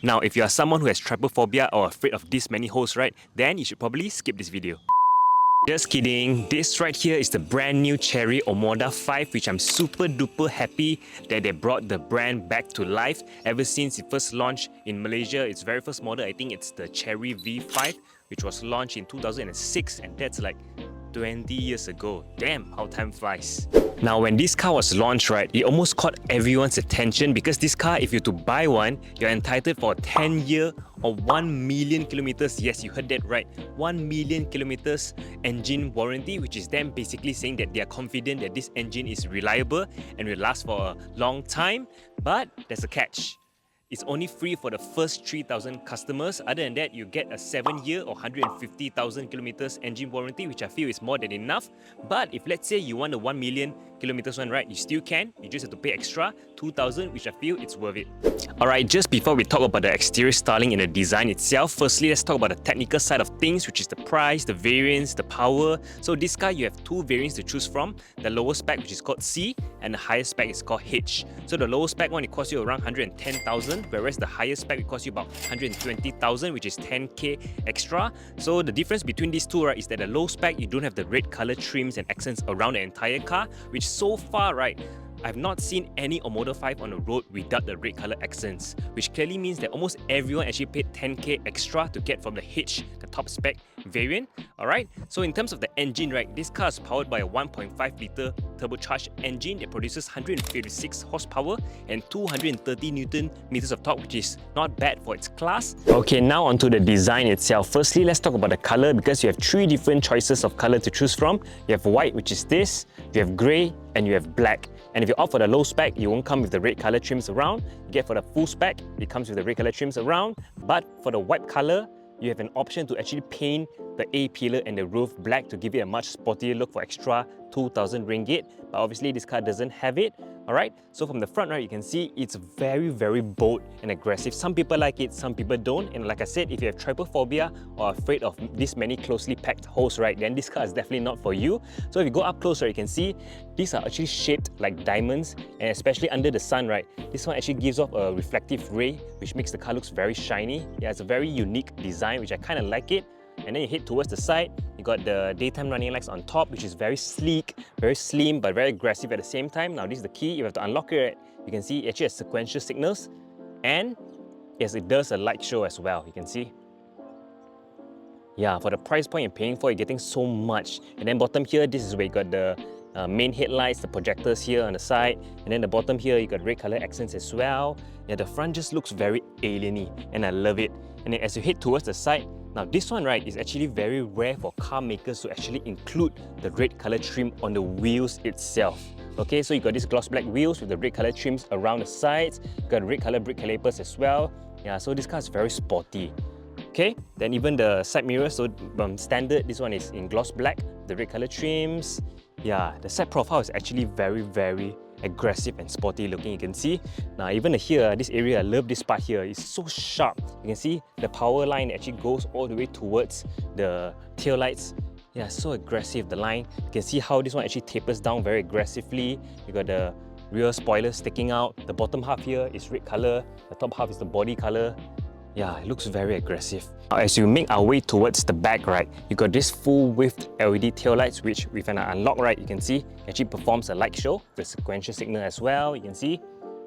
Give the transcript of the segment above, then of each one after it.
Now, if you are someone who has trypophobia or afraid of this many holes, right, then you should probably skip this video. Just kidding, this right here is the brand new Chery Omoda E5, which I'm super duper happy that they brought the brand back to life ever since it first launched in Malaysia. Its very first model, I think it's the Chery V5, which was launched in 2006, and that's like 20 years ago. Damn, how time flies. Now, when this car was launched, right, it almost caught everyone's attention because this car, if you're to buy one, you're entitled for a 10-year or 1 million kilometers. Yes, you heard that right. 1 million kilometers engine warranty, which is them basically saying that they are confident that this engine is reliable and will last for a long time. But there's a catch. It's only free for the first 3,000 customers. Other than that, you get a 7-year or 150,000 kilometers engine warranty, which I feel is more than enough. But if let's say you want a 1 million kilometers one, right, you still can. You just have to pay extra 2,000, which I feel it's worth it. Alright, just before we talk about the exterior styling and the design itself, firstly, let's talk about the technical side of things, which is the price, the variants, the power. So this car, you have two variants to choose from. The lower spec, which is called C, and the highest spec is called H. So the lower spec one, it costs you around 110,000, whereas the highest spec, it costs you about 120,000, which is 10k extra. So the difference between these two, right, is that the low spec, you don't have the red color trims and accents around the entire car, which so far, right, I've not seen any Omoda 5 on the road without the red color accents, which clearly means that almost everyone actually paid 10k extra to get from the H, the top spec variant. Alright, so in terms of the engine, right, this car is powered by a 1.5 litre turbocharged engine that produces 156 horsepower and 230 Newton meters of torque, which is not bad for its class. Okay, now onto the design itself. Firstly, let's talk about the color, because you have three different choices of color to choose from. You have white, which is this, you have grey, and you have black. And if you opt for the low spec, you won't come with the red color trims around. You get for the full spec, it comes with the red color trims around. But for the white color, you have an option to actually paint the A-pillar and the roof black to give it a much sportier look for extra 2,000 ringgit. But obviously this car doesn't have it. Alright, so from the front, right, you can see it's very, very bold and aggressive. Some people like it, some people don't. And like I said, if you have trypophobia or afraid of this many closely packed holes, right, then this car is definitely not for you. So if you go up close, right, you can see these are actually shaped like diamonds, and especially under the sun, right, this one actually gives off a reflective ray, which makes the car looks very shiny. Yeah, it's a very unique design, which I kind of like it. And then you head towards the side, you got the daytime running lights on top, which is very sleek, very slim, but very aggressive at the same time. Now this is the key. You have to unlock it. You can see it actually has sequential signals, and yes, it does a light show as well. You can see. Yeah, for the price point you're paying for, you're getting so much. And then bottom here, this is where you got the main headlights, the projectors here on the side, and then the bottom here, you got red color accents as well. Yeah, the front just looks very alien-y, and I love it. And then as you head towards the side, now this one, right, is actually very rare for car makers to actually include the red color trim on the wheels itself. Okay, so you got these gloss black wheels with the red color trims around the sides. You got red color brake calipers as well. Yeah, so this car is very sporty. Okay, then even the side mirrors, so standard, this one is in gloss black, the red color trims. Yeah, the side profile is actually very, very aggressive and sporty looking, you can see. Now even here, this area, I love this part here, it's so sharp. You can see the power line actually goes all the way towards the tail lights. Yeah, so aggressive, the line. You can see how this one actually tapers down very aggressively. You got the rear spoiler sticking out. The bottom half here is red color, the top half is the body color. Yeah, it looks very aggressive. Now, as you make our way towards the back, right, you got this full width LED tail lights, which with an unlock, right, you can see actually performs a light show, the sequential signal as well. You can see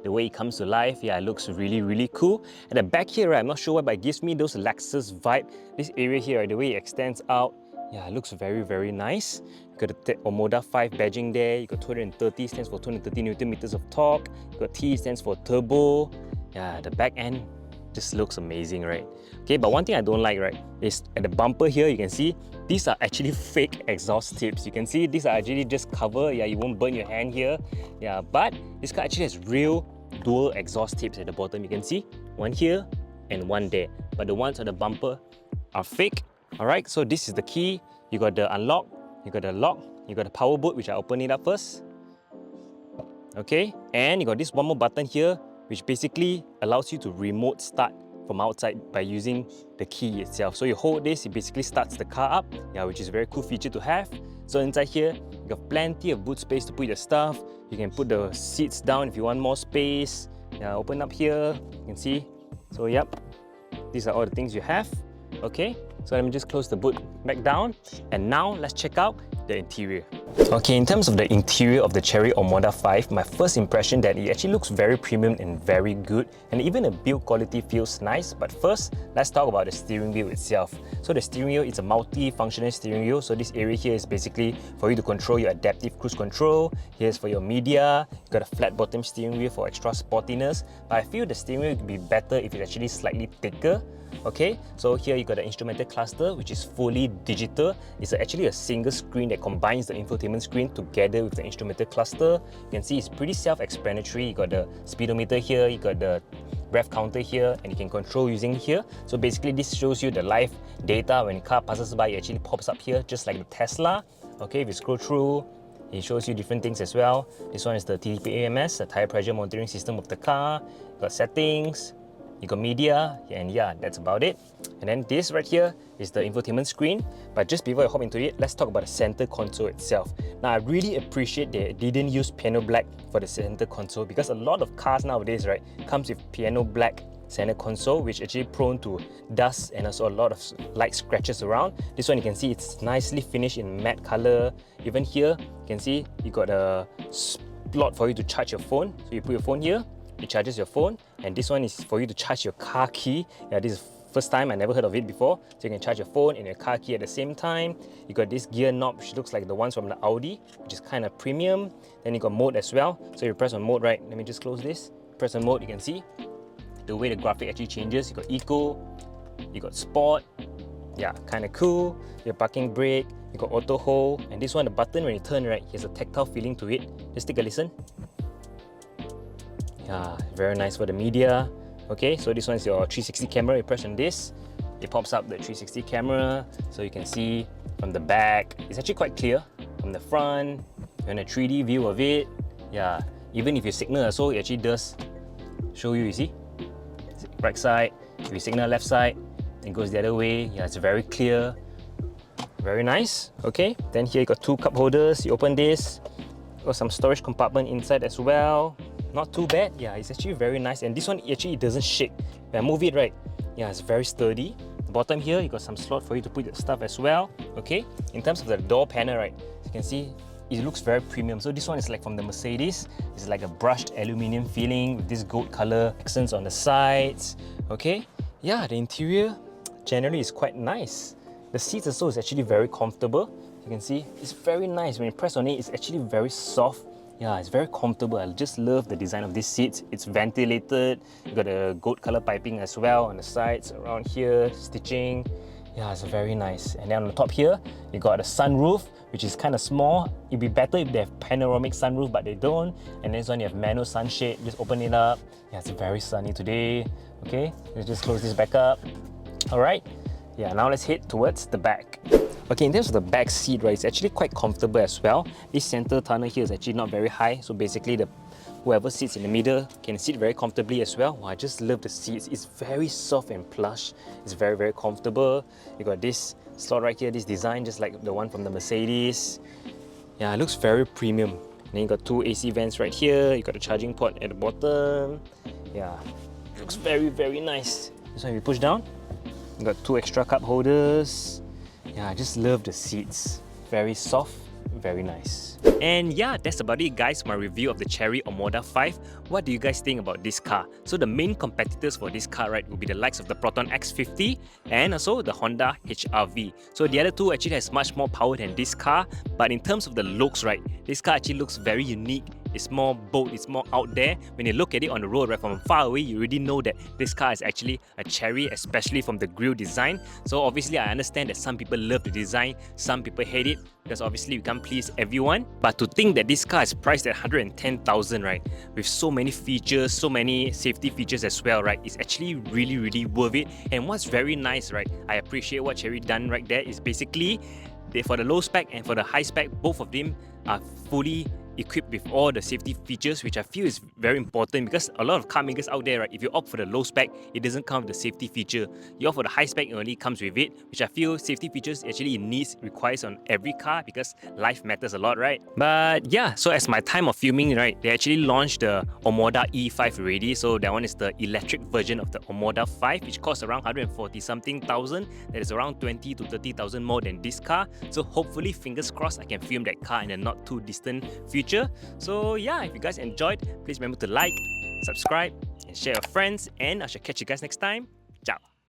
the way it comes to life. Yeah, it looks really, really cool. At the back here, right, I'm not sure why, but it gives me those Lexus vibe. This area here, right, the way it extends out, yeah, it looks very, very nice. You got the Omoda 5 badging there. You got 230 stands for 230 Newton meters of torque. You got T stands for turbo. Yeah, the back end just looks amazing, right? Okay, but one thing I don't like, right, is at the bumper here, you can see these are actually fake exhaust tips. You can see these are actually just cover. Yeah, you won't burn your hand here. Yeah, but this car actually has real dual exhaust tips at the bottom. You can see one here and one there, but the ones on the bumper are fake. All right, so this is the key. You got the unlock, you got the lock, you got the power boot, which I open it up first. Okay, and you got this one more button here, which basically allows you to remote start from outside by using the key itself. So you hold this, it basically starts the car up, yeah, which is a very cool feature to have. So inside here, you got plenty of boot space to put your stuff. You can put the seats down if you want more space. Yeah, open up here, you can see So yep, these are all the things you have. Okay, so let me just close the boot back down, and now let's check out the interior. Okay, in terms of the interior of the Chery Omoda 5, my first impression that it actually looks very premium and very good, and even the build quality feels nice. But first, let's talk about the steering wheel itself. So the steering wheel is a multi-functional steering wheel. So this area here is basically for you to control your adaptive cruise control. Here's for your media. You got a flat bottom steering wheel for extra sportiness. But I feel the steering wheel would be better if it's actually slightly thicker. Okay, so here you got the instrumental cluster, which is fully digital. It's actually a single screen that combines the infotainment screen together with the instrumental cluster. You can see it's pretty self-explanatory. You got the speedometer here, you got the rev counter here, and you can control using here. So basically this shows you the live data. When a car passes by, it actually pops up here, just like the Tesla. Okay, if you scroll through, it shows you different things as well. This one is the TDP AMS, the tire pressure monitoring system of the car. You got settings, you got media, and yeah, that's about it. And then this right here is the infotainment screen. But just before I hop into it, let's talk about the center console itself. Now, I really appreciate they didn't use piano black for the center console, because a lot of cars nowadays, right, comes with piano black center console, which actually prone to dust and also a lot of light scratches around. This one you can see it's nicely finished in matte color. Even here, you can see you got a slot for you to charge your phone. So you put your phone here, it charges your phone, and this one is for you to charge your car key. Yeah, this is first time, I never heard of it before. So you can charge your phone and your car key at the same time. You got this gear knob, which looks like the ones from the Audi, which is kind of premium. Then you got mode as well. So you press on mode, right? Let me just close this. Press on mode, you can see the way the graphic actually changes. You got eco, you got sport. Yeah, kind of cool. Your parking brake, you got auto hold, and this one, the button when you turn, right, has a tactile feeling to it. Just take a listen. Yeah, very nice for the media. Okay, so this one's your 360 camera. You press on this, it pops up the 360 camera, so you can see from the back. It's actually quite clear. From the front, you're in a 3D view of it. Yeah, even if you signal, so it actually does show you. You see, right side. If you signal left side, it goes the other way. Yeah, it's very clear. Very nice. Okay, then here you got two cup holders. You open this, got some storage compartment inside as well. Not too bad. Yeah, it's actually very nice, and this one actually doesn't shake. When I move it, right, yeah, it's very sturdy. The bottom here, you got some slot for you to put your stuff as well. Okay, in terms of the door panel, right, you can see it looks very premium. So this one is like from the Mercedes. It's like a brushed aluminium feeling with this gold color accents on the sides. Okay, yeah, the interior generally is quite nice. The seats also is actually very comfortable. You can see it's very nice. When you press on it, it's actually very soft. Yeah, it's very comfortable. I just love the design of these seats. It's ventilated. You got a gold color piping as well on the sides, around here, stitching. Yeah, it's very nice. And then on the top here, you got a sunroof, which is kind of small. It'd be better if they have panoramic sunroof, but they don't. And then this one, you have manual sunshade. Just open it up. Yeah, it's very sunny today. Okay, let's just close this back up. All right. Yeah, now let's head towards the back. Okay, in terms of the back seat, right, it's actually quite comfortable as well. This center tunnel here is actually not very high, so basically whoever sits in the middle can sit very comfortably as well. Wow, I just love the seats. It's very soft and plush. It's very, very comfortable. You got this slot right here, this design just like the one from the Mercedes. Yeah, it looks very premium. Then you got two AC vents right here. You got a charging port at the bottom. Yeah, it looks very, very nice. This one, if you push down, you got two extra cup holders. Yeah, I just love the seats. Very soft, very nice. And yeah, that's about it guys, my review of the Chery Omoda 5. What do you guys think about this car? So the main competitors for this car, right, will be the likes of the Proton X50 and also the Honda HR-V. So the other two actually has much more power than this car, but in terms of the looks, right, this car actually looks very unique. It's more bold, it's more out there. When you look at it on the road, right, from far away, you already know that this car is actually a Chery, especially from the grille design. So obviously, I understand that some people love the design, some people hate it, because obviously we can't please everyone. But to think that this car is priced at 110,000, right, with so many features, so many safety features as well, right, it's actually really, really worth it. And what's very nice, right, I appreciate what Chery done right there is basically, for the low spec and for the high spec, both of them are fully equipped with all the safety features, which I feel is very important because a lot of car makers out there, right, if you opt for the low spec, it doesn't come with the safety feature. You opt for the high spec, it only comes with it, which I feel safety features actually requires on every car because life matters a lot, right? But yeah, so as my time of filming, right, they actually launched the Omoda E5 already. So that one is the electric version of the Omoda 5, which costs around 140 something thousand. That is around 20 to 30,000 more than this car. So hopefully, fingers crossed, I can film that car in a not too distant future. So yeah, if you guys enjoyed, please remember to like, subscribe, and share with friends. And I shall catch you guys next time. Ciao.